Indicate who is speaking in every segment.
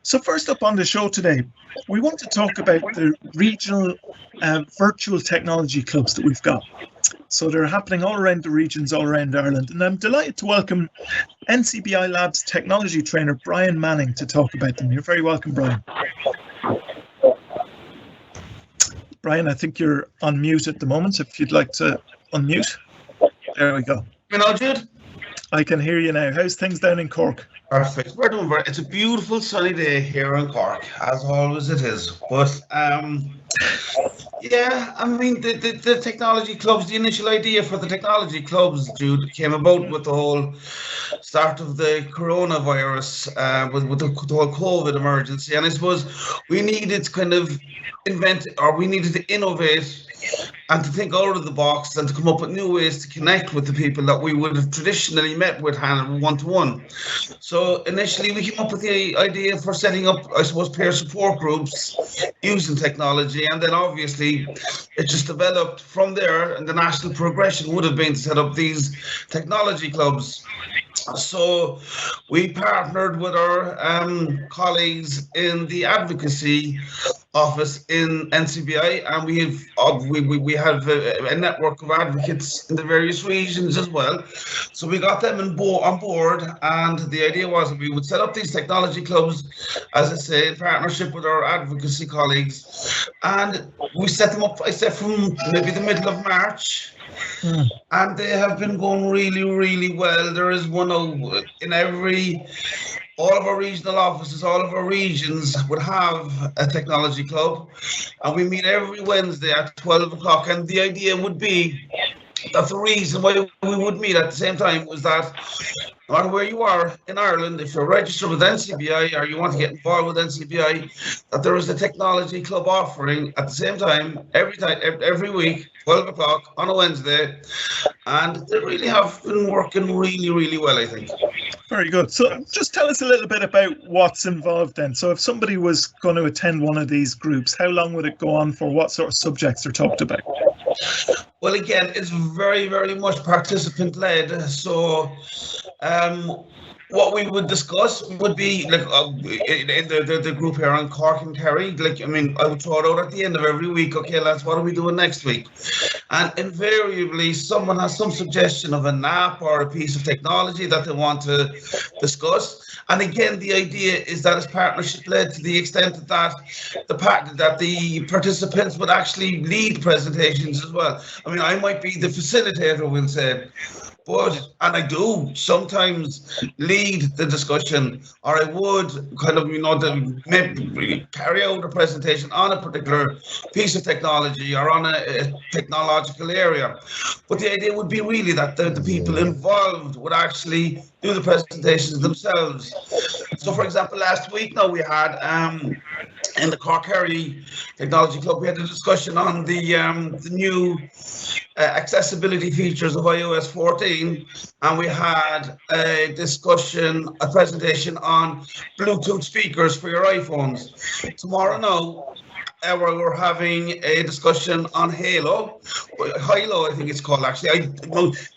Speaker 1: So first up on the show today, we want to talk about the regional virtual technology clubs that we've got. So they're happening all around the regions, all around Ireland. And I'm delighted to welcome NCBI Labs technology trainer Brian Manning to talk about them. You're very welcome, Brian. Brian, I think you're on mute at the moment. If you'd like to unmute. There we go.
Speaker 2: You know, Jude?
Speaker 1: I can hear you now. How's things down in Cork?
Speaker 2: Perfect. We're doing very. It's a beautiful sunny day here in Cork, as always it is. But yeah, I mean the technology clubs. The initial idea for the technology clubs, Jude, came about with the whole start of the coronavirus, with the whole COVID emergency, and I suppose we needed to kind of we needed to innovate and to think out of the box and to come up with new ways to connect with the people that we would have traditionally met with one-to-one. So initially we came up with the idea for setting up, I suppose, peer support groups using technology, and then obviously it just developed from there, and the national progression would have been to set up these technology clubs. So we partnered with our colleagues in the advocacy office in NCBI, and we have a network of advocates in the various regions as well. So we got them on board, and the idea was that we would set up these technology clubs, as I say, in partnership with our advocacy colleagues, and we set them up, I said, from maybe the middle of March. And they have been going really, really well. There is one in all of our regional offices, all of our regions would have a technology club, and we meet every Wednesday at 12 o'clock. And the idea would be that the reason why we would meet at the same time was that no matter where you are in Ireland, if you're registered with NCBI or you want to get involved with NCBI, that there is a technology club offering at the same time every week, 12 o'clock on a Wednesday, and they really have been working really, really well, I think.
Speaker 1: Very good. So just tell us a little bit about what's involved then. So if somebody was going to attend one of these groups, how long would it go on for? What sort of subjects are talked about?
Speaker 2: Well, again, it's very, very much participant-led. So what we would discuss would be like in the group here on Cork and Kerry. Like, I mean, I would throw it out at the end of every week. Okay, lads, what are we doing next week? And invariably, someone has some suggestion of an app or a piece of technology that they want to discuss. And again, the idea is that it's partnership-led to the extent that the participants would actually lead presentations as well. I mean, I might be the facilitator, we'll say, and I do sometimes lead the discussion, or I would kind of, maybe carry out a presentation on a particular piece of technology or on a technological area. But the idea would be really that the people involved would actually do the presentations themselves. So, for example, last week now we had in the Cork Kerry Technology Club, we had a discussion on the new accessibility features of iOS 14, and we had a presentation on Bluetooth speakers for your iPhones. Tomorrow now, we're having a discussion on Halo, I think it's called actually.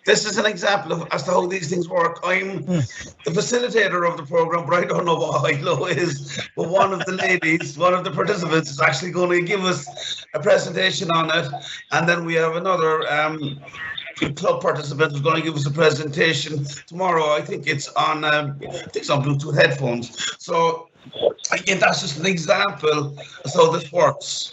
Speaker 2: This is an example of as to how these things work. I'm the facilitator of the program, but I don't know what Halo is. But one of the ladies, one of the participants, is actually going to give us a presentation on it, and then we have another club participant who's going to give us a presentation tomorrow. I think it's on Bluetooth headphones. So again, that's just an example of how this works.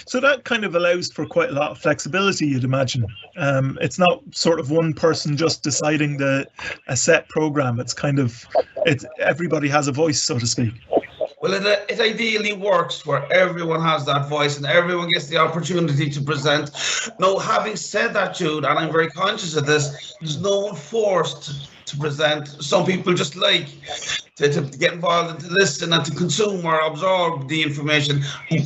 Speaker 1: So that kind of allows for quite a lot of flexibility, you'd imagine. It's not sort of one person just deciding a set program. It's kind of everybody has a voice, so to speak.
Speaker 2: Well, it ideally works where everyone has that voice and everyone gets the opportunity to present. Now, having said that, Jude, and I'm very conscious of this, there's no one forced to present. Some people just like to get involved and to listen and to consume or absorb the information.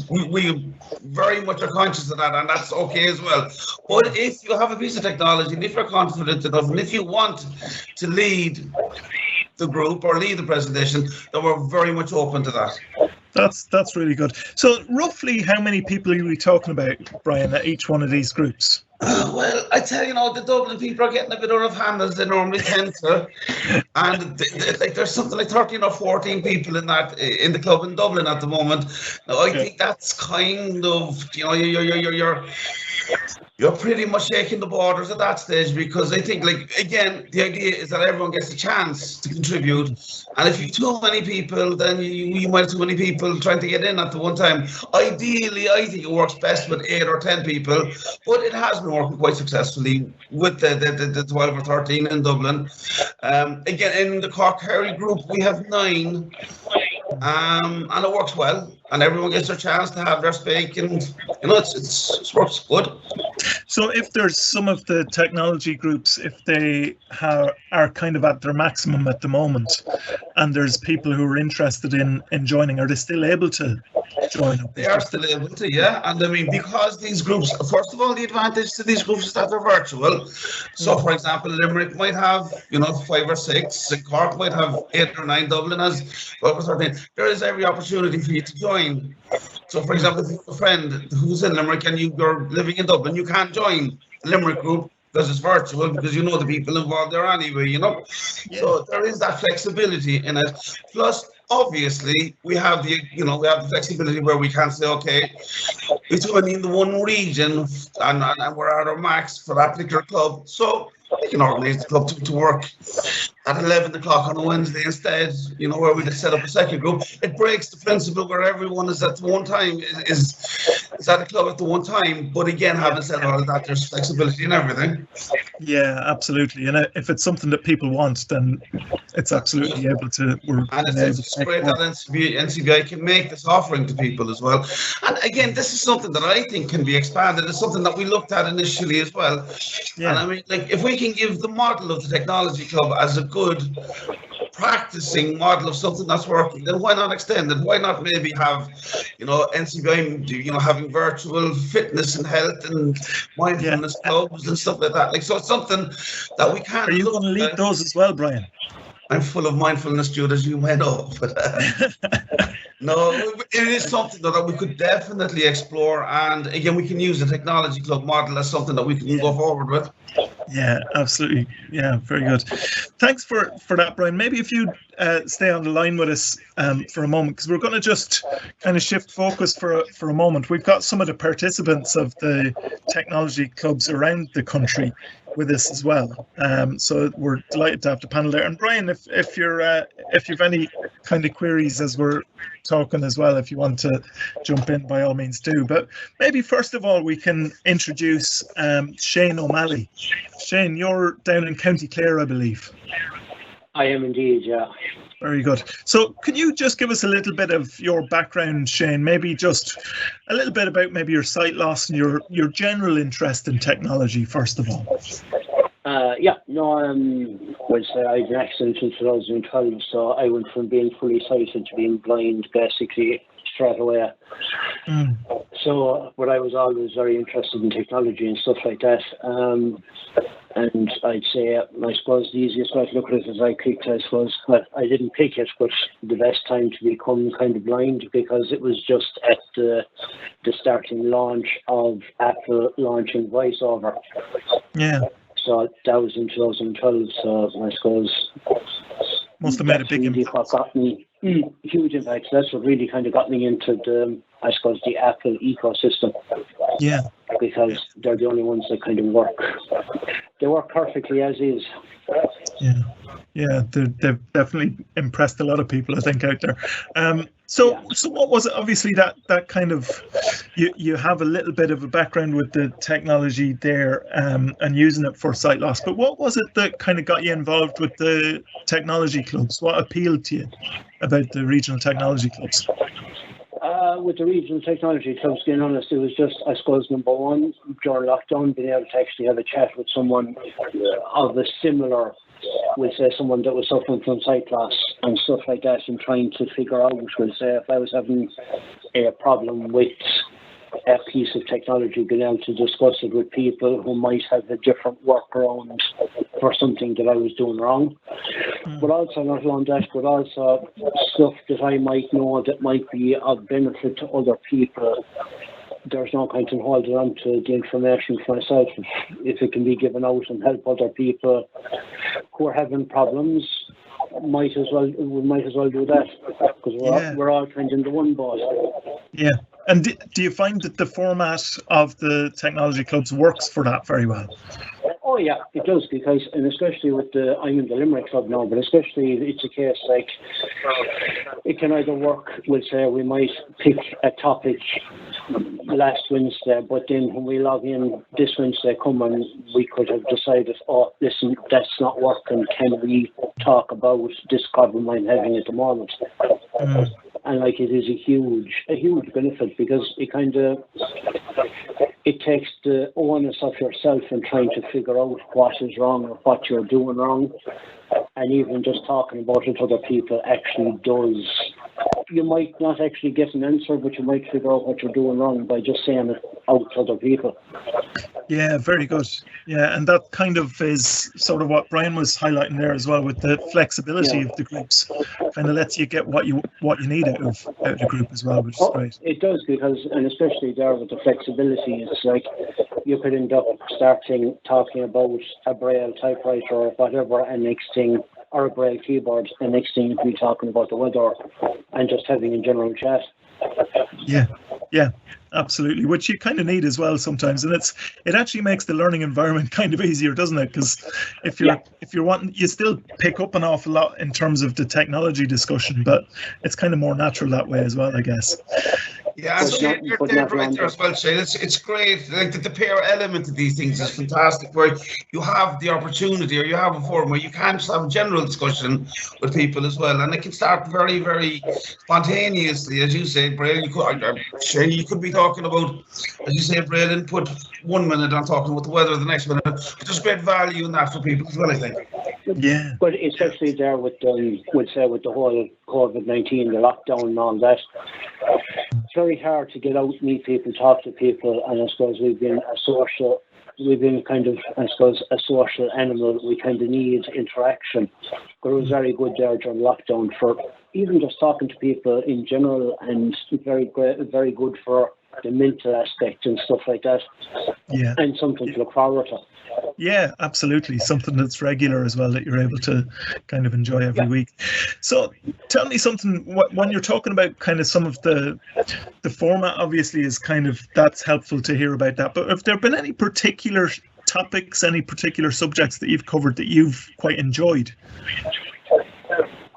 Speaker 2: We very much are conscious of that, and that's okay as well. But if you have a piece of technology, and if you're confident enough, and if you want to lead the group or lead the presentation, then we're very much open to that.
Speaker 1: That's really good. So roughly how many people are we talking about, Brian, at each one of these groups?
Speaker 2: Well, I tell you, the Dublin people are getting a bit out of hand as they normally tend to, and like there's something like 13 or 14 people in the club in Dublin at the moment. Now, I think that's kind of you're pretty much shaking the borders at that stage, because I think, like, again, the idea is that everyone gets a chance to contribute, and if you've too many people, then you might have too many people trying to get in at the one time. Ideally, I think it works best with 8 or 10 people, but it has been working quite successfully with the 12 or 13 in Dublin. Again, in the Cork Kerry group, we have 9. And it works well, and everyone gets their chance to have their spake, and it works good.
Speaker 1: So if there's some of the technology groups, if they are kind of at their maximum at the moment, and there's people who are interested in joining, are they still able to join up?
Speaker 2: They are still able to, yeah. And I mean, because these groups, first of all, the advantage to these groups is that they're virtual. So, for example, Limerick might have, 5 or 6, and Cork might have 8 or 9, Dublin has 12 or 13. There is every opportunity for you to join. So, for example, if you have a friend who's in Limerick and you're living in Dublin, you can't join the Limerick group because it's virtual, because you know the people involved there anyway, Yeah. So there is that flexibility in it. Plus, obviously, we have the flexibility where we can say, okay, it's only in the one region, and we're at our max for that particular club. So we can organise the club to work at 11 o'clock on a Wednesday instead, where we just set up a second group. It breaks the principle where everyone is at the one time, is at a club at the one time. But again, having said all of that, there's flexibility in everything.
Speaker 1: Yeah, absolutely. And if it's something that people want, then it's absolutely able to.
Speaker 2: And it's great that NCBI can make this offering to people as well. And again, this is something that I think can be expanded. It's something that we looked at initially as well. Yeah. And I mean, like, if we can give the model of the technology club as a good practicing model of something that's working, then why not extend it? Why not maybe have, NCBI, having virtual fitness and health and mindfulness clubs and stuff like that. Like, so it's something that we can.
Speaker 1: Are you going to lead those as well, Brian?
Speaker 2: I'm full of mindfulness, Jude, as you may know. But no, it is something that we could definitely explore. And again, we can use the technology club model as something that we can go forward with.
Speaker 1: Yeah, absolutely. Yeah, very good. Thanks for that, Brian. Maybe if you stay on the line with us for a moment, because we're going to just kind of shift focus for a moment. We've got some of the participants of the technology clubs around the country with us as well. So we're delighted to have the panel there. And Brian, if you've any kind of queries as we're talking as well, if you want to jump in, by all means do. But maybe first of all, we can introduce Shane O'Malley. Shane, you're down in County Clare, I believe.
Speaker 3: I am indeed, yeah.
Speaker 1: Very good. So can you just give us a little bit of your background, Shane? Maybe just a little bit about maybe your sight loss and your general interest in technology, first of all.
Speaker 3: I had an accident in 2012, so I went from being fully sighted to being blind basically straight away. So, but I was always very interested in technology and stuff like that. And I'd say, I suppose the easiest way to look at it is I picked, I didn't pick it, but the best time to become kind of blind, because it was just at the starting launch of Apple launching VoiceOver.
Speaker 1: Yeah.
Speaker 3: So that was in 2012, so I suppose
Speaker 1: must have made a big impact.
Speaker 3: What got me, huge impact. That's what really kind of got me into the Apple ecosystem.
Speaker 1: Yeah.
Speaker 3: Because they're the only ones that kind of work. They work perfectly as is.
Speaker 1: Yeah, they've definitely impressed a lot of people, I think, out there. So what was it? Obviously, that kind of, you have a little bit of a background with the technology there and using it for sight loss. But what was it that kind of got you involved with the technology clubs? What appealed to you about the regional technology clubs?
Speaker 3: With the regional technology clubs, being honest, it was just, I suppose, number one, during lockdown, being able to actually have a chat with someone of a similar, we'll say someone that was suffering from sight loss and stuff like that, and trying to figure out, we'll say, if I was having a problem with a piece of technology, being able to discuss it with people who might have a different workaround for something that I was doing wrong. But also, not only that, but also stuff that I might know that might be of benefit to other people there's no point in holding on to the information for myself. If it can be given out and help other people who are having problems, we might as well do that, because we're all kind of in the one boat.
Speaker 1: Yeah. And do you find that the format of the technology clubs works for that very well?
Speaker 3: Oh yeah, it does, because, and especially with I'm in the Limerick Club now, but especially it's a case like it can either work, we'll say we might pick a topic last Wednesday, but then when we log in this Wednesday coming, we could have decided, oh, listen, that's not working, can we talk about this problem I'm having at the moment? And like, it is a huge benefit, because it takes the onus off yourself in trying to figure out what is wrong or what you're doing wrong. And even just talking about it to other people actually does. You might not actually get an answer, but you might figure out what you're doing wrong by just saying it out to other people.
Speaker 1: Yeah, very good. Yeah, and that kind of is sort of what Brian was highlighting there as well, with the flexibility of the groups. Kind of lets you get what you need out of the group as well, which is great.
Speaker 3: It does, because, and especially there with the flexibility, it's like you could end up talking about a Braille typewriter or whatever, and next thing, or a Braille keyboard, and next thing you'd be talking about the weather and just having a general chat.
Speaker 1: Yeah, absolutely, which you kind of need as well sometimes, and it actually makes the learning environment kind of easier, doesn't it? Because if you're wanting, you still pick up an awful lot in terms of the technology discussion, but it's kind of more natural that way as well, I guess.
Speaker 2: Yeah, you're right there as well, Shane. It's great. Like the pair element of these things is fantastic, where you have the opportunity, or you have a forum where you can just have a general discussion with people as well, and it can start very, very spontaneously, as you say, Braille. Shane, you could be talking about, as you say, Braille input 1 minute, and talking about the weather the next minute. But there's great value in that for people as well, I think.
Speaker 1: Yeah.
Speaker 3: But especially there with the whole COVID-19, the lockdown and all that, it's very hard to get out, meet people, talk to people, and I suppose we've been a social animal. We kind of need interaction. But it was very good there during lockdown for even just talking to people in general, and very good for the mental aspect and stuff like that.
Speaker 1: Yeah.
Speaker 3: And something to look forward to.
Speaker 1: Yeah, absolutely. Something that's regular as well, that you're able to kind of enjoy every week. So tell me something, when you're talking about kind of some of the format, obviously is kind of, that's helpful to hear about that. But have there been any particular topics, any particular subjects that you've covered that you've quite enjoyed?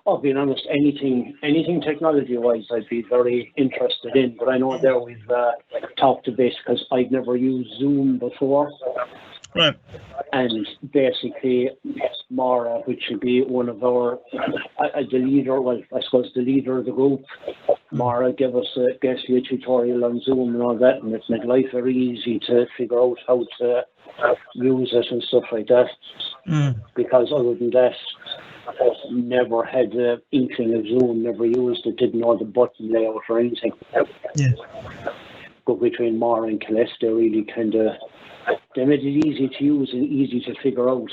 Speaker 3: Oh, being honest, anything technology-wise, I'd be very interested in. But I know there we've talked a bit, because I've never used Zoom before.
Speaker 1: Right.
Speaker 3: And basically, Mara, which would be one of our, the leader of the group, Mara gave us basically a tutorial on Zoom and all that, and it's made life very easy to figure out how to use it and stuff like that. Because other than that, never had the inkling of Zoom, never used it, didn't know the button layout or anything.
Speaker 1: Yeah.
Speaker 3: But between Mara and Celeste, they really they made it easy to use and easy to figure out.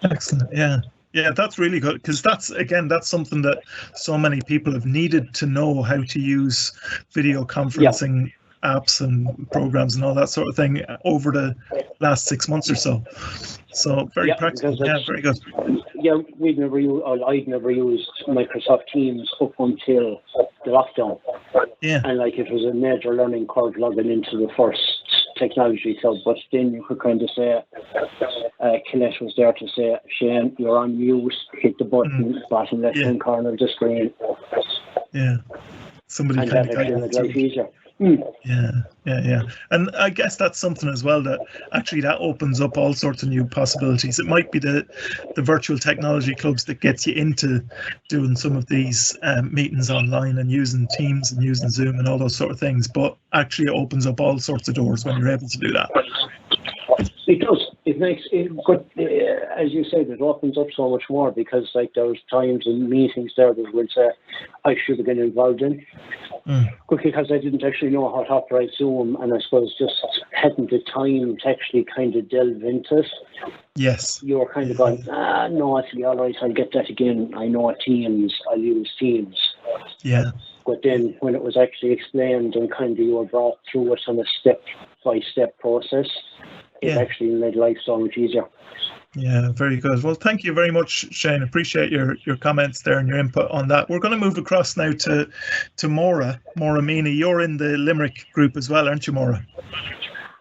Speaker 3: Excellent.
Speaker 1: Yeah, that's really good, because that's something that so many people have needed to know, how to use video conferencing apps and programs and all that sort of thing over the last 6 months or so. So very practical. Yeah, very good.
Speaker 3: Yeah, I'd never used Microsoft Teams up until the lockdown.
Speaker 1: Yeah.
Speaker 3: And like, it was a major learning curve logging into the first technology club, but then you could kind of say, Colette was there to say, Shane, you're on mute, hit the button, bottom left-hand corner of the screen.
Speaker 1: Yeah. Somebody
Speaker 3: and
Speaker 1: kind
Speaker 3: that
Speaker 1: of
Speaker 3: actually made life easier.
Speaker 1: Yeah. And I guess that's something as well, that actually that opens up all sorts of new possibilities. It might be the virtual technology clubs that gets you into doing some of these meetings online and using Teams and using Zoom and all those sort of things, but actually it opens up all sorts of doors when you're able to do that.
Speaker 3: It does. It makes it good. As you said, it opens up so much more, because like there's times in meetings there that we'll say I should have been involved in, because I didn't actually know how to operate Zoom, and I suppose just hadn't the time to actually kind of delve into it.
Speaker 1: Yes.
Speaker 3: You were kind of going, no, actually, all right, I'll get that again. I know Teams. I'll use Teams.
Speaker 1: Yeah.
Speaker 3: But then when it was actually explained and kind of you were brought through it on a step-by-step process, it actually made life so much easier.
Speaker 1: Yeah, very good. Well, thank you very much, Shane. Appreciate your comments there and your input on that. We're going to move across now to Maura Meany. You're in the Limerick group as well, aren't you, Maura?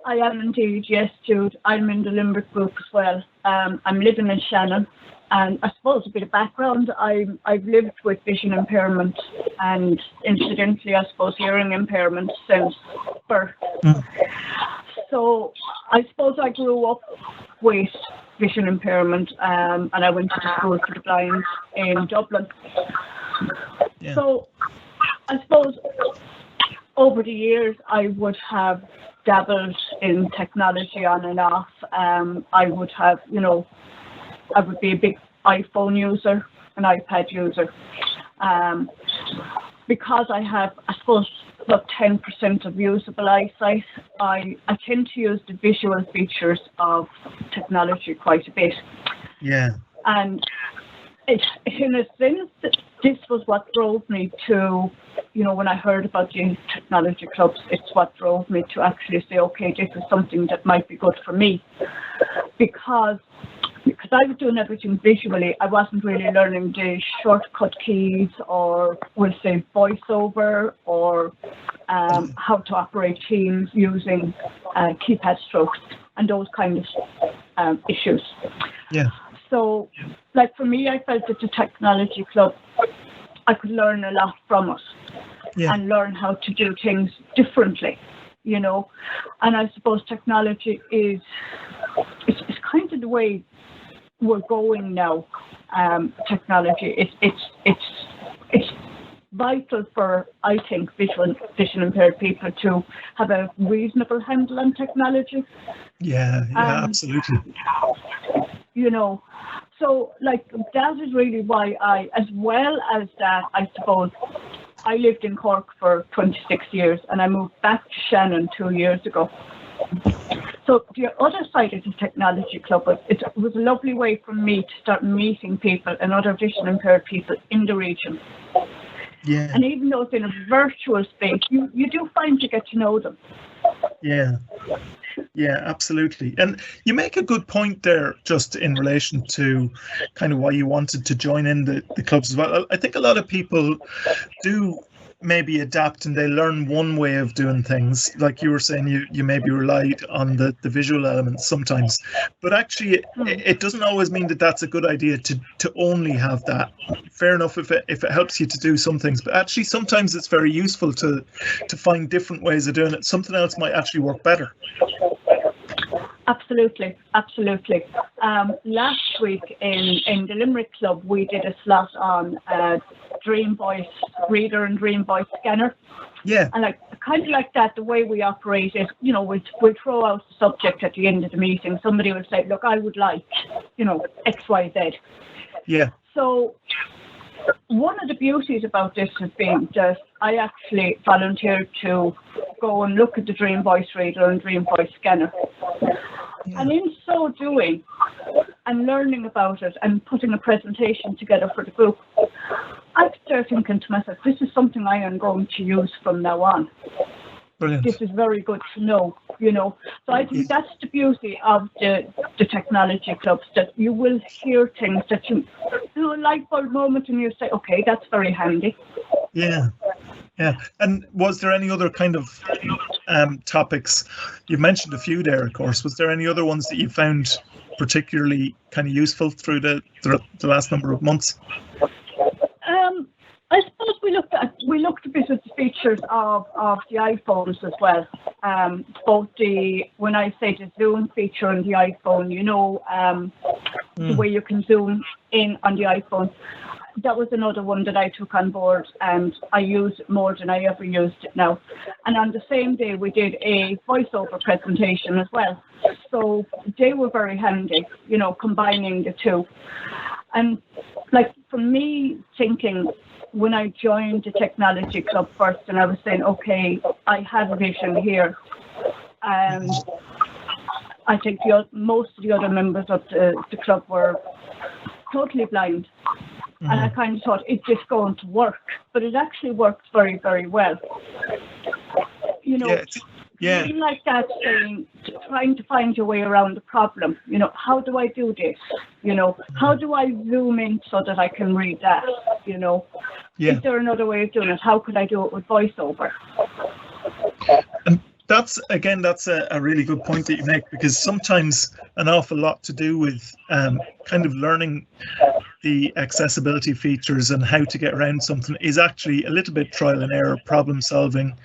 Speaker 4: I am indeed, yes, Jude. I'm in the Limerick group as well. I'm living in Shannon, and I suppose a bit of background. I've lived with vision impairment and, incidentally, I suppose hearing impairment since birth. So I suppose I grew up with vision impairment, and I went to school for the blind in Dublin.
Speaker 1: Yeah.
Speaker 4: So I suppose over the years I would have dabbled in technology on and off. I would have, I would be a big iPhone user, an iPad user. Because I have, I suppose, about 10% of usable eyesight, I tend to use the visual features of technology quite a bit.
Speaker 1: Yeah.
Speaker 4: And in a sense, this was what drove me to, when I heard about the technology clubs, it's what drove me to actually say, okay, this is something that might be good for me. Because I was doing everything visually, I wasn't really learning the shortcut keys or, we'll say, voiceover or how to operate Teams using keypad strokes and those kind of issues.
Speaker 1: Yeah.
Speaker 4: So, like for me, I felt that the technology club, I could learn a lot from it and learn how to do things differently, And I suppose technology is kind of the way we're going now. Technology, it's vital for, I think, vision impaired people to have a reasonable handle on technology.
Speaker 1: Yeah, absolutely.
Speaker 4: So like that is really why as well as that, I suppose, I lived in Cork for 26 years and I moved back to Shannon 2 years ago. So the other side of the technology club it was a lovely way for me to start meeting people and other vision impaired people in the region.
Speaker 1: Yeah.
Speaker 4: And even though it's in a virtual space, you do find you get to know them.
Speaker 1: Yeah, absolutely. And you make a good point there just in relation to kind of why you wanted to join in the clubs as well. I think a lot of people do maybe adapt and they learn one way of doing things. Like you were saying, you maybe relied on the visual elements sometimes, but actually it doesn't always mean that that's a good idea to only have that. Fair enough if it helps you to do some things, but actually sometimes it's very useful to find different ways of doing it. Something else might actually work better.
Speaker 4: Absolutely. Last week in the Limerick Club, we did a slot on Dream Voice reader and Dream Voice scanner.
Speaker 1: Yeah.
Speaker 4: And kind of like that, the way we operate is, we'll throw out the subject at the end of the meeting. Somebody will say, look, I would like, X, Y, Z.
Speaker 1: Yeah.
Speaker 4: So one of the beauties about this has been that I actually volunteered to go and look at the Dream Voice reader and Dream Voice scanner. Yeah. And in so doing, and learning about it and putting a presentation together for the group, I started thinking to myself, this is something I am going to use from now on.
Speaker 1: Brilliant.
Speaker 4: This is very good to know, So I think that's the beauty of the technology clubs, that you will hear things that you do a light bulb moment and you say, okay, that's very handy.
Speaker 1: Yeah. And was there any other kind of topics? You've mentioned a few there, of course. Was there any other ones that you found particularly kind of useful through the last number of months?
Speaker 4: I suppose we looked a bit at the features of the iPhones as well. Both when I say the zoom feature on the iPhone, the way you can zoom in on the iPhone. That was another one that I took on board, and I use it more than I ever used it now. And on the same day, we did a voiceover presentation as well. So they were very handy, combining the two. And for me, thinking, when I joined the technology club first, and I was saying, okay, I have a vision here. And I think most of the other members of the club were totally blind. And I kind of thought, is this going to work? But it actually works very, very well. You know, being like that, saying, trying to find your way around the problem. You know, how do I do this? You know, how do I zoom in so that I can read that? You know, is there another way of doing it? How could I do it with voiceover?
Speaker 1: And that's a really good point that you make, because sometimes an awful lot to do with kind of learning the accessibility features and how to get around something is actually a little bit trial and error, problem solving.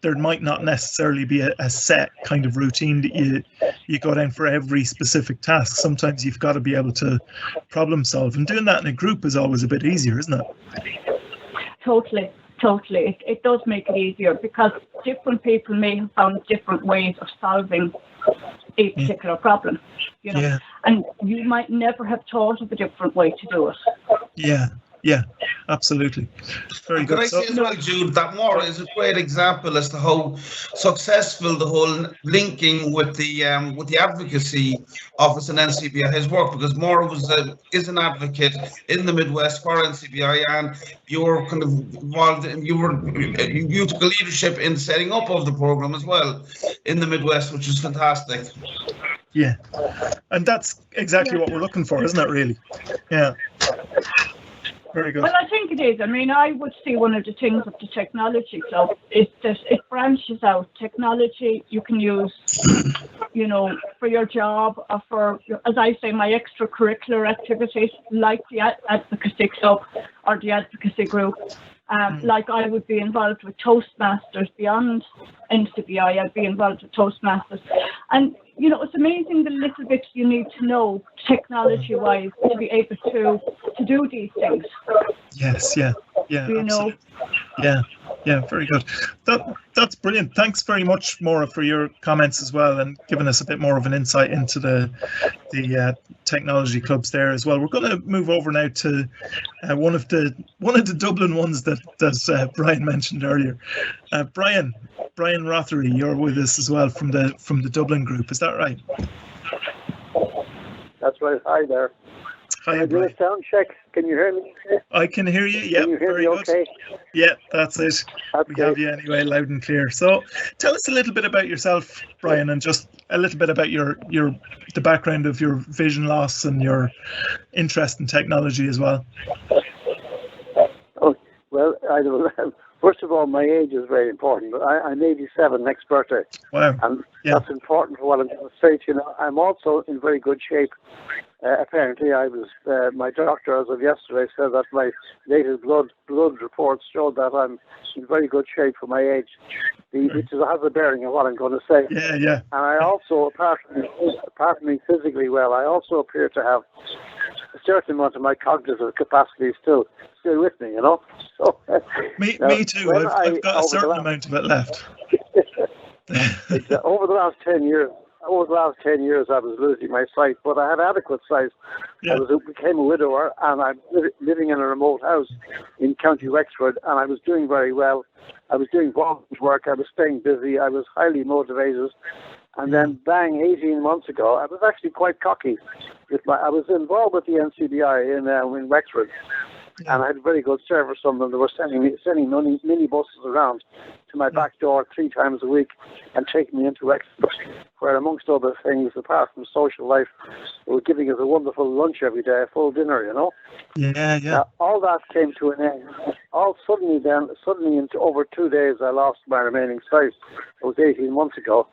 Speaker 1: There might not necessarily be a set kind of routine that you go down for every specific task. Sometimes you've got to be able to problem solve, and doing that in a group is always a bit easier, isn't it?
Speaker 4: Totally. It does make it easier, because different people may have found different ways of solving a particular problem, you know, and you might never have thought of a different way to do it.
Speaker 1: Yeah, absolutely. Very good.
Speaker 2: Could I say as well, Jude, that Maura is a great example as to how successful the whole linking with the advocacy office and NCBI has worked, because Maura is an advocate in the Midwest for NCBI, and you were kind of involved in, you took a leadership in setting up of the program as well in the Midwest, which is fantastic.
Speaker 1: Yeah, and that's exactly what we're looking for, isn't it, really? Yeah. Very good.
Speaker 4: Well, I think it is. I mean, I would see one of the things of the technology club is that it branches out. Technology you can use, you know, for your job or for, as I say, my extracurricular activities like the advocacy club or the advocacy group. Like I would be involved with Toastmasters beyond NCBI. I'd be involved with Toastmasters. And, you know, it's amazing the little bits you need to know technology-wise to be able to do these things.
Speaker 1: Yes, yeah,
Speaker 4: you
Speaker 1: absolutely.
Speaker 4: know.
Speaker 1: Yeah, very good. That's brilliant. Thanks very much, Maura, for your comments as well, and giving us a bit more of an insight into the technology clubs there as well. We're going to move over now to one of the Dublin ones that Brian mentioned earlier. Brian Rothery, you're with us as well from the Dublin group. Is that right?
Speaker 5: That's right. Hi there.
Speaker 1: Hi,
Speaker 5: do a sound check. Can you hear me?
Speaker 1: I can hear you. Yeah,
Speaker 5: can you hear
Speaker 1: very
Speaker 5: me
Speaker 1: good.
Speaker 5: Okay?
Speaker 1: Yeah, that's it.
Speaker 5: That's
Speaker 1: we
Speaker 5: great.
Speaker 1: have you anyway, loud and clear. So, tell us a little bit about yourself, Brian, and just a little bit about the background of your vision loss and your interest in technology as well.
Speaker 5: Oh, well, I don't know. First of all, my age is very important. I'm 87 next birthday.
Speaker 1: Wow.
Speaker 5: And that's important for what I'm going to say to you. Now, I'm also in very good shape. Apparently, my doctor, as of yesterday, said that my latest blood reports showed that I'm in very good shape for my age, which has a bearing on what I'm going to say.
Speaker 1: Yeah.
Speaker 5: And I also, apart from being physically well, I also appear to have a certain amount of my cognitive capacity still with me, you know. So
Speaker 1: me too. I've got a certain amount of it left.
Speaker 5: Over the last 10 years, I was losing my sight, but I had adequate sight.
Speaker 1: Yeah.
Speaker 5: I became a widower, and I'm living in a remote house in County Wexford, and I was doing very well. I was doing volunteer work. I was staying busy. I was highly motivated. And then, bang, 18 months ago, I was actually quite cocky. I was involved with the NCBI in Wexford. And I had very good service from them. They were sending mini buses around to my back door 3 times a week and taking me into Wexford, where, amongst other things, apart from social life, they were giving us a wonderful lunch every day, a full dinner, you know.
Speaker 1: Yeah.
Speaker 5: Now, all that came to an end. Suddenly, into over 2 days, I lost my remaining sight. It was 18 months ago.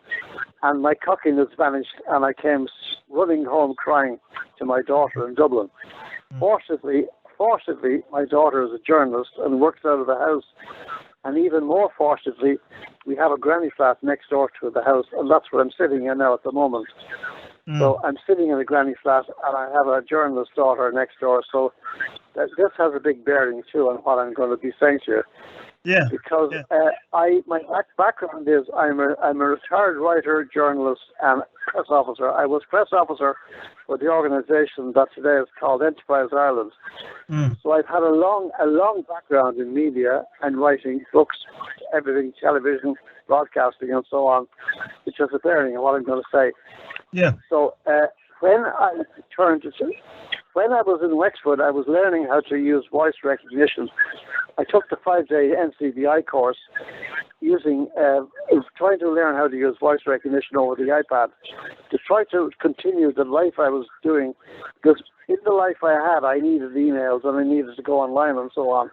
Speaker 5: And my cockiness vanished, and I came running home crying to my daughter in Dublin. Fortunately, my daughter is a journalist and works out of the house. And even more fortunately, we have a granny flat next door to the house, and that's where I'm sitting in now at the moment. So I'm sitting in a granny flat, and I have a journalist daughter next door. So this has a big bearing too on what I'm going to be saying to you.
Speaker 1: Yeah.
Speaker 5: Because my background is I'm a retired writer, journalist, and press officer. I was press officer for the organisation that today is called Enterprise Ireland. So I've had a long background in media and writing books, everything, television, broadcasting, and so on, which has a bearing on what I'm going to say.
Speaker 1: Yeah.
Speaker 5: So when I turned to when I was in Wexford, I was learning how to use voice recognition. I took the 5-day NCBI course trying to learn how to use voice recognition over the iPad to try to continue the life I was doing, because in the life I had, I needed emails and I needed to go online and so on.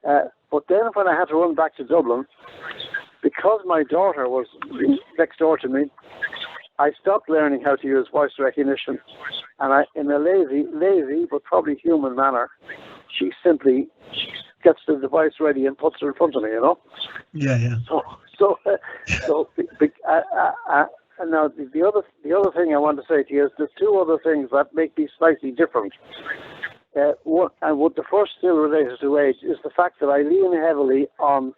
Speaker 5: But then when I had to run back to Dublin, because my daughter was next door to me, I stopped learning how to use voice recognition, and in a lazy but probably human manner, she simply gets the device ready and puts it in front of me, you know.
Speaker 1: Yeah.
Speaker 5: And now the other thing I want to say to you is there's two other things that make me slightly different. The first still related to age is the fact that I lean heavily on,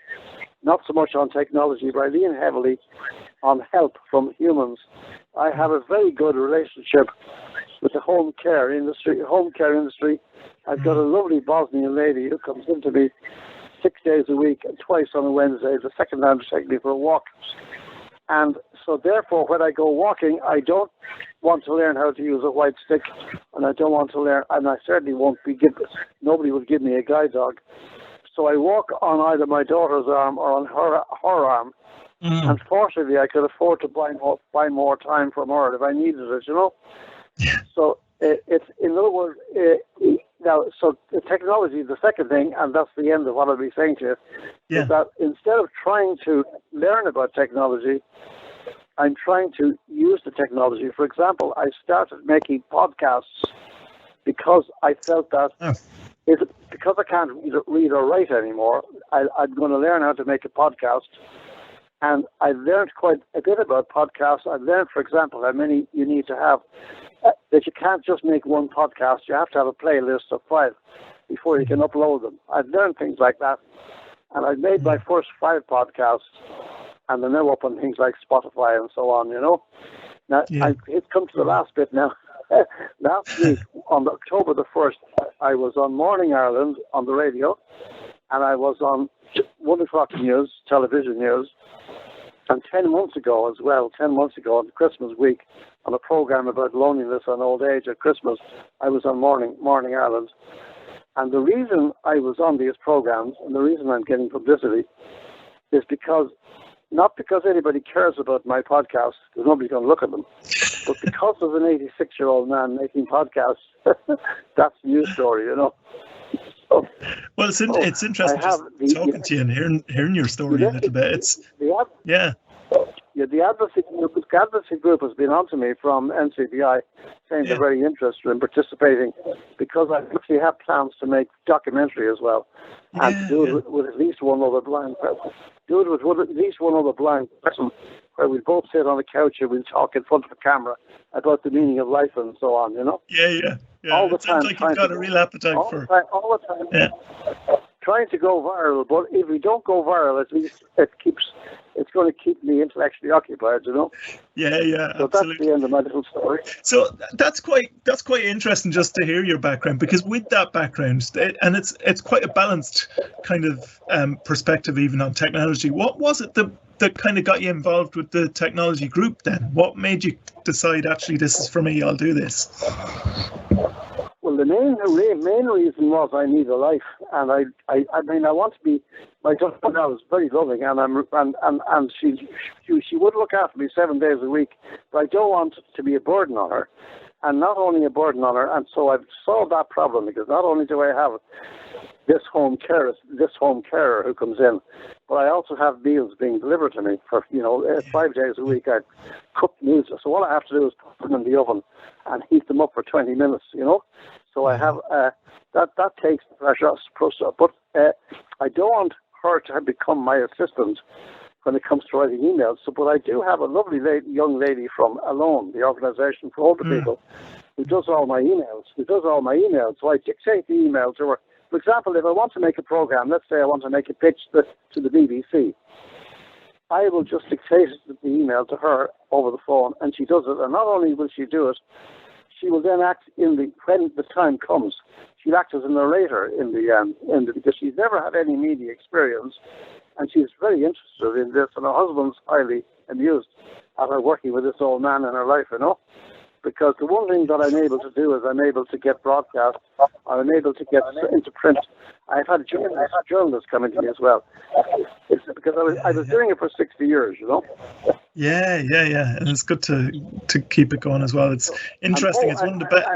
Speaker 5: not so much on technology, but I lean heavily on help from humans. I have a very good relationship with the home care industry. I've got a lovely Bosnian lady who comes into me 6 days a week and twice on a Wednesday, the second time to take me for a walk. And so therefore, when I go walking, I don't want to learn how to use a white stick, and I don't want to learn, and I certainly won't be nobody will give me a guide dog. So I walk on either my daughter's arm or on her arm. And fortunately, I could afford to buy more time from her if I needed it, you know. So it's, in other words, now, so the technology, the second thing, and that's the end of what I'll be saying to you, is that instead of trying to learn about technology, I'm trying to use the technology. For example, I started making podcasts because I felt that because I can't read or write anymore, I'm going to learn how to make a podcast. And I learned quite a bit about podcasts. I learned, for example, how many you need to have, that you can't just make one podcast. You have to have a playlist of 5 before you can upload them. I've learned things like that. And I made my first 5 podcasts, and they're now up on things like Spotify and so on, you know. Now, it's come to the last bit now. Last week, on October the 1st, I was on Morning Ireland on the radio, and I was on 1 o'clock news, television news, and 10 months ago, on Christmas week, on a program about loneliness and old age at Christmas, I was on Morning Ireland. And the reason I was on these programs, and the reason I'm getting publicity, is not because anybody cares about my podcasts, because nobody's going to look at them, but because of an 86-year-old man making podcasts. That's a news story, you know.
Speaker 1: Well, it's interesting just talking to you and hearing your story a little bit.
Speaker 5: The advocacy group has been on to me from NCBI saying they're very interested in participating, because I actually have plans to make documentary as well, and to do it with at least one other blind person. Where we both sit on a couch and we'll talk in front of a camera about the meaning of life and so on, you know?
Speaker 1: Yeah.
Speaker 5: All the
Speaker 1: it
Speaker 5: time.
Speaker 1: Sounds like you've got a real appetite for it.
Speaker 5: All the time. Yeah. Trying to go viral, but if we don't go viral, at least it's going to keep me intellectually occupied, you know?
Speaker 1: Yeah,
Speaker 5: so
Speaker 1: absolutely.
Speaker 5: That's the end of my little story.
Speaker 1: So that's quite interesting just to hear your background, because with that background, and it's quite a balanced kind of perspective even on technology. What was it that kind of got you involved with the technology group then? What made you decide, actually, this is for me, I'll do this?
Speaker 5: Well, the main reason was I need a life, and I mean, I want to be. My daughter now is very loving, and she would look after me 7 days a week, but I don't want to be a burden on her, and not only a burden on her. And so I've solved that problem, because not only do I have this home carer who comes in, but I also have meals being delivered to me for 5 days a week. I cook meals, so all I have to do is put them in the oven and heat them up for 20 minutes, you know. So I have that takes the pressure off. But I don't want her to have become my assistant when it comes to writing emails. So, but I do have a lovely young lady from Alone, the organisation for older people, who does all my emails. So I dictate the email to her. For example, if I want to make a program, let's say I want to make a pitch to the BBC, I will just dictate the email to her over the phone, and she does it. And not only will she do it, she will then act when the time comes. She'll act as a narrator because she's never had any media experience, and she's very interested in this. And her husband's highly amused at her working with this old man in her life, you know, because the one thing that I'm able to do is I'm able to get broadcast, I'm able to get into print. I've had journalists coming to me as well. It's because I was doing it for 60 years, you know.
Speaker 1: Yeah, and it's good to keep it going as well. It's interesting. It's one of the best.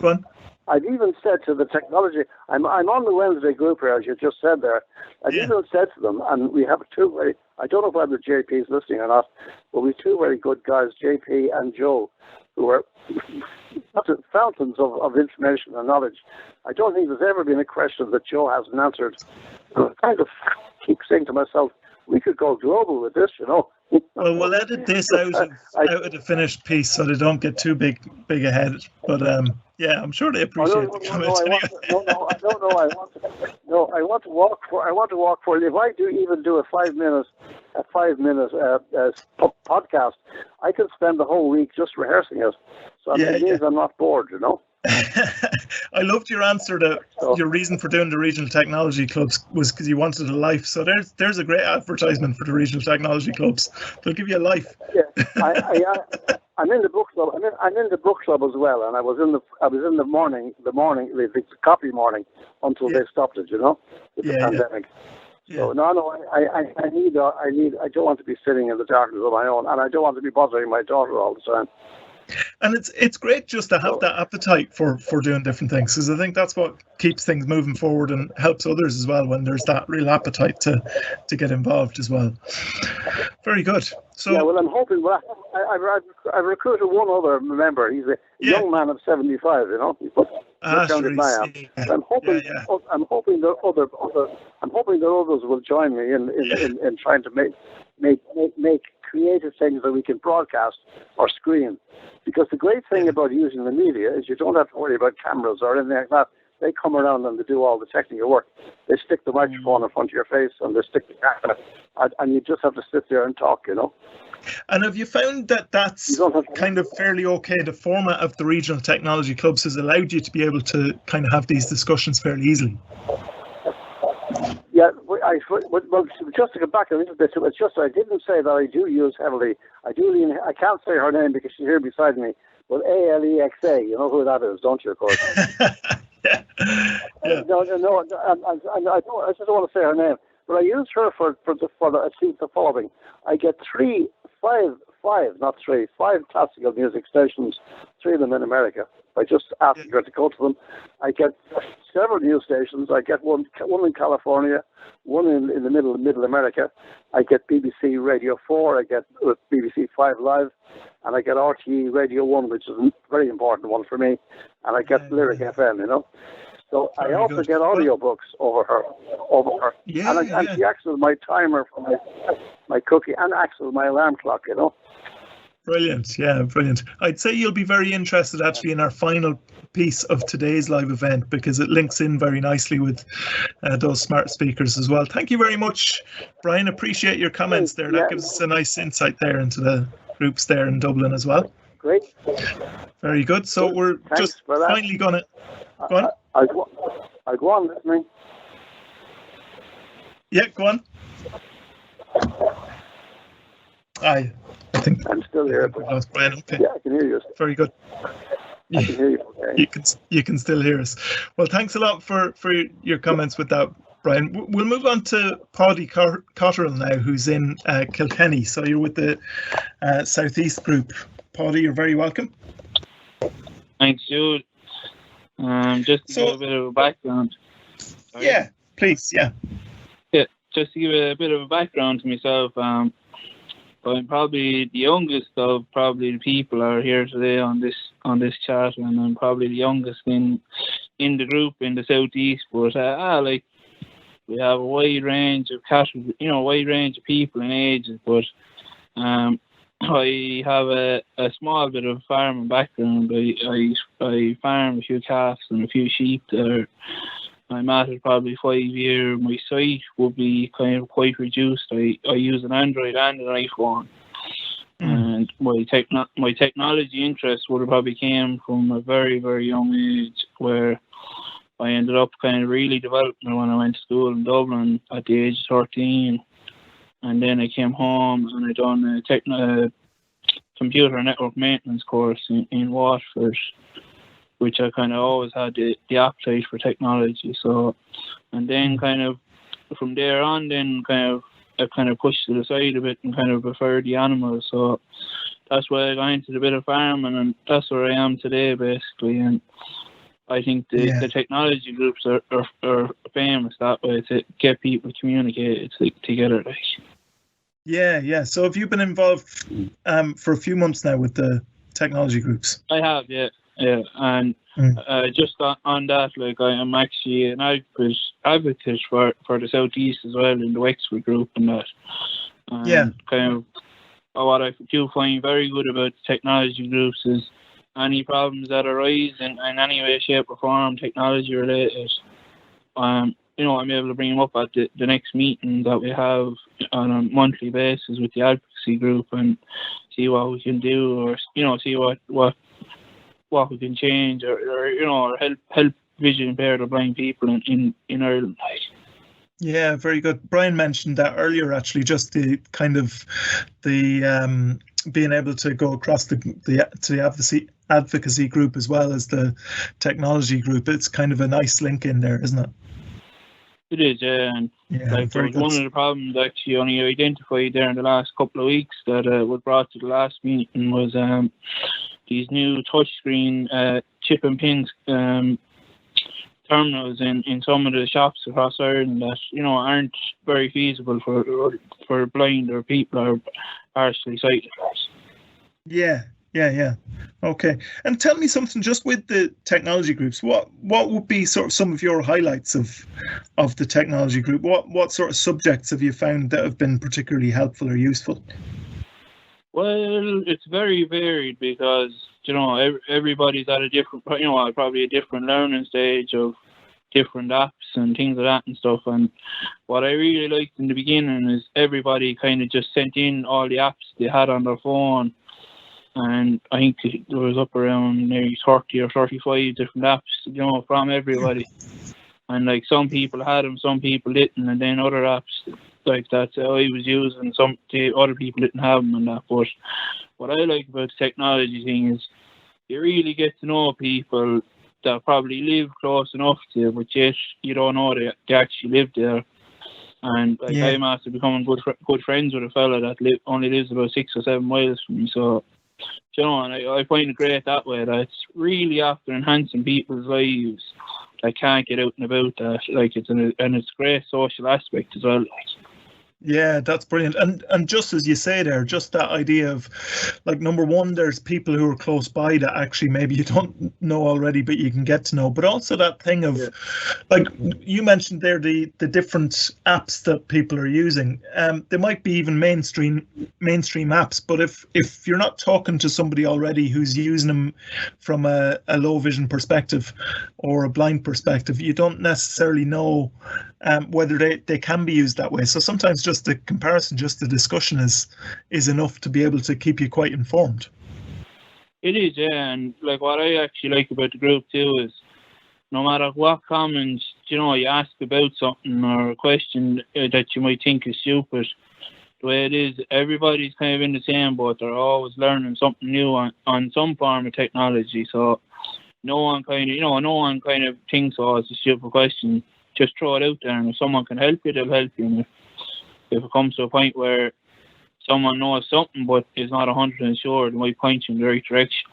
Speaker 1: Go on.
Speaker 5: I've even said to the technology, I'm on the Wednesday group here, as you just said there. I've even said to them, and we have two very, I don't know whether JP is listening or not, but we have two very good guys, JP and Joe, who are fountains of information and knowledge. I don't think there's ever been a question that Joe hasn't answered. And I kind of keep saying to myself, we could go global with this, you know.
Speaker 1: Well, we'll edit this out of the finished piece so they don't get too big ahead. But yeah, I'm sure they appreciate the comments.
Speaker 5: I want to walk for it. If I even do a 5 minute podcast, I can spend the whole week just rehearsing it. So it means I'm not bored, you know.
Speaker 1: I loved your answer to your reason for doing the regional technology clubs was because you wanted a life. So there's a great advertisement for the regional technology clubs. They'll give you a life.
Speaker 5: Yeah, I'm in the book club. I'm in the book club as well, and I was in the morning, the copy morning until they stopped it. You know, with the pandemic. Yeah. So I don't want to be sitting in the darkness on my own, and I don't want to be bothering my daughter all the time.
Speaker 1: And it's great just to have that appetite for doing different things, because I think that's what keeps things moving forward and helps others as well when there's that real appetite to get involved as well. Very good. So
Speaker 5: yeah, well, I'm hoping. Well, I've recruited one other member. He's a young man of 75. You know, I'm hoping. I'm hoping that others will join me in trying to make creative things that we can broadcast or screen. Because the great thing about using the media is you don't have to worry about cameras or anything like that. They come around and they do all the technical work. They stick the microphone in front of your face and they stick the camera, and you just have to sit there and talk, you know.
Speaker 1: And have you found that that's kind of fairly okay? The format of the regional technology clubs has allowed you to be able to kind of have these discussions fairly easily.
Speaker 5: Yeah, well, just to go back a little bit, it's just I didn't say that I do use heavily. I can't say her name because she's here beside me. But Alexa, you know who that is, don't you? Of course.
Speaker 1: Yeah.
Speaker 5: No. I just don't want to say her name. But I use her for the following. I get five classical music stations, 3 of them in America. By just asking her to go to them. I get several news stations. I get one in California, one in the middle America. I get BBC Radio 4. I get BBC 5 Live, and I get RTE Radio 1, which is a very important one for me. And I get Lyric FM, you know. So I also get audiobooks over her.
Speaker 1: Yeah,
Speaker 5: and she acts as my timer for my cookie and acts as my alarm clock, you know.
Speaker 1: Brilliant. Yeah, brilliant. I'd say you'll be very interested actually in our final piece of today's live event because it links in very nicely with those smart speakers as well. Thank you very much, Brian. Appreciate your comments there. That gives us a nice insight there into the groups there in Dublin as well.
Speaker 5: Great.
Speaker 1: Very good. So we're just finally going to... Go on.
Speaker 5: I'll go on listening.
Speaker 1: Yeah, go on. I think
Speaker 5: I'm still here.
Speaker 1: Brian. Okay.
Speaker 5: Yeah, I can hear you.
Speaker 1: Very good.
Speaker 5: I can hear you. Okay.
Speaker 1: You can still hear us. Well, thanks a lot for your comments with that, Brian. We'll move on to Paddy Cotterill now, who's in Kilkenny. So you're with the Southeast group. Paddy, you're very welcome.
Speaker 6: Thanks, Jude. Just to give a bit of a background. Sorry.
Speaker 1: Yeah, please. Yeah.
Speaker 6: Yeah, just to give a bit of a background to myself. I'm probably the youngest of probably the people are here today on this chat, and I'm probably the youngest in the group in the Southeast. But like we have a wide range of wide range of people and ages. But I have a small bit of farming background. I farm a few calves and a few sheep there. I'm at it probably 5 years. My sight will be kind of quite reduced. I use an Android and an iPhone. And my technology interest would have probably came from a very, very young age, where I ended up kind of really developing when I went to school in Dublin at the age of 13. And then I came home and I done computer network maintenance course in Waterford, which I kind of always had the appetite for technology. So, and then kind of from there on, then I kind of pushed to the side a bit and kind of preferred the animals. So that's why I got into the bit of farming, and that's where I am today, basically. And I think the technology groups are famous that way, to get people communicated together. Like.
Speaker 1: Yeah. So have you been involved for a few months now with the technology groups?
Speaker 6: I have, yeah. And just on that, like, I am actually an advocate for the Southeast as well in the Wexford group and that. And kind of what I do find very good about the technology groups is any problems that arise in any way, shape or form, technology related, I'm able to bring them up at the next meeting that we have on a monthly basis with the advocacy group and see what we can do, or see what we can change, or help vision impaired or blind people in Ireland.
Speaker 1: Yeah, very good. Brian mentioned that earlier, actually, just the kind of the being able to go across to the advocacy group as well as the technology group. It's kind of a nice link in there, isn't it?
Speaker 6: It is, yeah. And one of the problems actually only identified there in the last couple of weeks that was brought to the last meeting was these new touchscreen chip and pin terminals in some of the shops across Ireland that aren't very feasible for blind or people who are partially sighted. Yeah.
Speaker 1: Okay. And tell me something just with the technology groups. What would be sort of some of your highlights of the technology group? What sort of subjects have you found that have been particularly helpful or useful?
Speaker 6: Well, it's very varied because everybody's at a different, probably a different learning stage of different apps and things like that and stuff. And what I really liked in the beginning is everybody kind of just sent in all the apps they had on their phone. And I think there was up around maybe 30 or 35 different apps, from everybody. And like some people had them, some people didn't, and then other apps like that I was using, other people didn't have them and that. But what I like about the technology thing is you really get to know people that probably live close enough to you, but yet you don't know they actually live there. And I'm after becoming good friends with a fella that only lives about 6 or 7 miles from me. So, and I find it great that way, that it's really after enhancing people's lives that can't get out and about that. Like it's a great social aspect as well.
Speaker 1: Yeah, that's brilliant. And just as you say there, just that idea of, like, number one, there's people who are close by that actually maybe you don't know already, but you can get to know. But also that thing of, like you mentioned there, the different apps that people are using. They might be even mainstream apps, but if you're not talking to somebody already who's using them from a low vision perspective or a blind perspective, you don't necessarily know whether they can be used that way. So sometimes just the comparison, just the discussion is enough to be able to keep you quite informed.
Speaker 6: It is, yeah. And like what I actually like about the group too is no matter what comments, you ask about something or a question that you might think is stupid, the way it is, everybody's kind of in the same boat. They're always learning something new on some form of technology. So no one kind of thinks, oh, it's a stupid question. Just throw it out there, and if someone can help you, they'll help you. And if it comes to a point where someone knows something but is not 100% sure, they might point you in the right direction.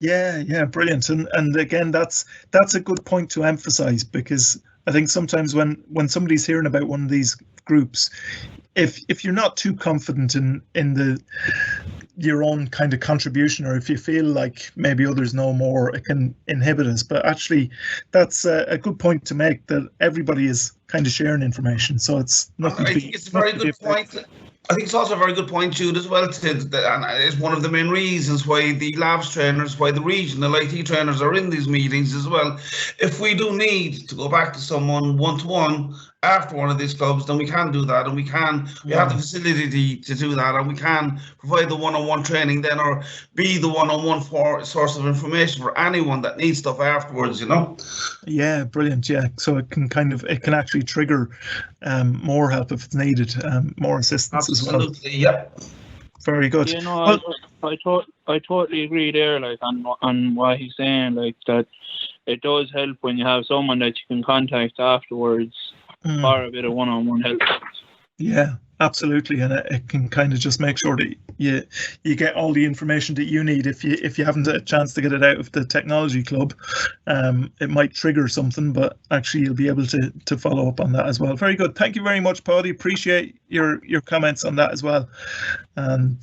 Speaker 1: Yeah, brilliant. And again, that's a good point to emphasize, because I think sometimes when somebody's hearing about one of these groups, if you're not too confident in your own kind of contribution, or if you feel like maybe others know more, it can inhibit us. But actually, that's a good point to make, that everybody is kind of sharing information. So it's nothing.
Speaker 2: I think it's a very good point. I think it's also a very good point, Jude, as well, and it's one of the main reasons why the labs trainers, why the regional IT trainers are in these meetings as well. If we do need to go back to someone one-to-one after one of these clubs, then we can do that, and we have the facility to do that, and we can provide the one-on-one training then, or be the one-on-one source of information for anyone that needs stuff afterwards,
Speaker 1: Yeah, brilliant. Yeah, so it can actually trigger more help if it's needed, more assistance.
Speaker 2: Absolutely, as well. Yep.
Speaker 1: Very good.
Speaker 6: You know,
Speaker 1: Well,
Speaker 6: I totally agree there, like on what he's saying, like that it does help when you have someone that you can contact afterwards for a bit of one-on-one help.
Speaker 1: Yeah, absolutely, and it can kind of just make sure that you get all the information that you need. If you haven't a chance to get it out of the technology club, it might trigger something, but actually you'll be able to follow up on that as well. Very good. Thank you very much, Paddy. Appreciate your comments on that as well, and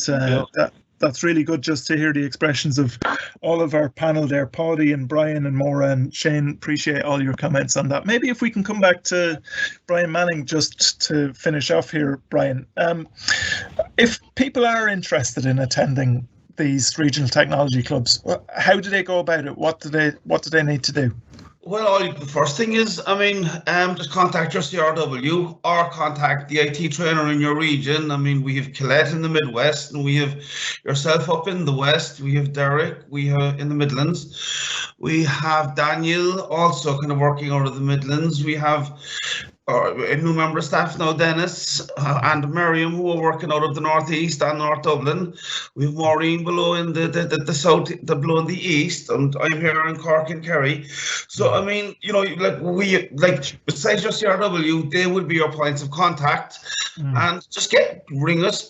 Speaker 1: that's really good just to hear the expressions of all of our panel there, Paddy and Brian and Maura and Shane. Appreciate all your comments on that. Maybe if we can come back to Brian Manning just to finish off here, Brian. If people are interested in attending these regional technology clubs, how do they go about it? What do they need to do?
Speaker 2: Well, the first thing is, just contact your CRW or contact the IT trainer in your region. We have Colette in the Midwest, and we have yourself up in the West. We have Derek, we have in the Midlands. We have Daniel also kind of working out of the Midlands. We have a new member of staff now, Dennis, and Miriam, who are working out of the Northeast and North Dublin. We have Maureen below in the South, below in the East, and I'm here in Cork and Kerry. So, besides your CRW, they would be your points of contact. And just ring us,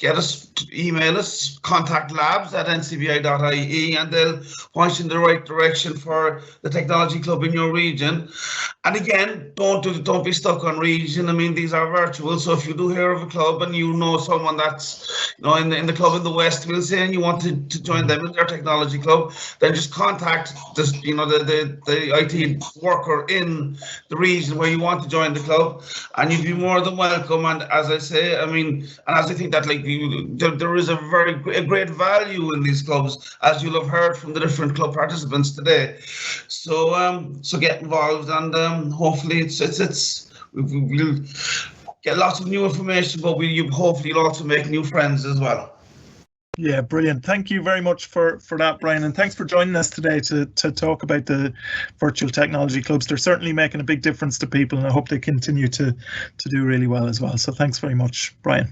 Speaker 2: email us, contact labs@ncbi.ie, and they'll point you in the right direction for the technology club in your region. And again, don't be stuck on region. These are virtual. So if you do hear of a club and you know someone that's in the club in the West, we'll say, and you want to join them in their technology club, then just contact this, the IT worker in the region where you want to join the club, and you'd be more than welcome. And as I say, and as I think that there is a great value in these clubs, as you'll have heard from the different club participants today. So get involved, and hopefully we'll get lots of new information, but hopefully you'll also make new friends as well.
Speaker 1: Yeah, brilliant. Thank you very much for that, Brian, and thanks for joining us today to talk about the virtual technology clubs. They're certainly making a big difference to people, and I hope they continue to do really well as well. So thanks very much, Brian.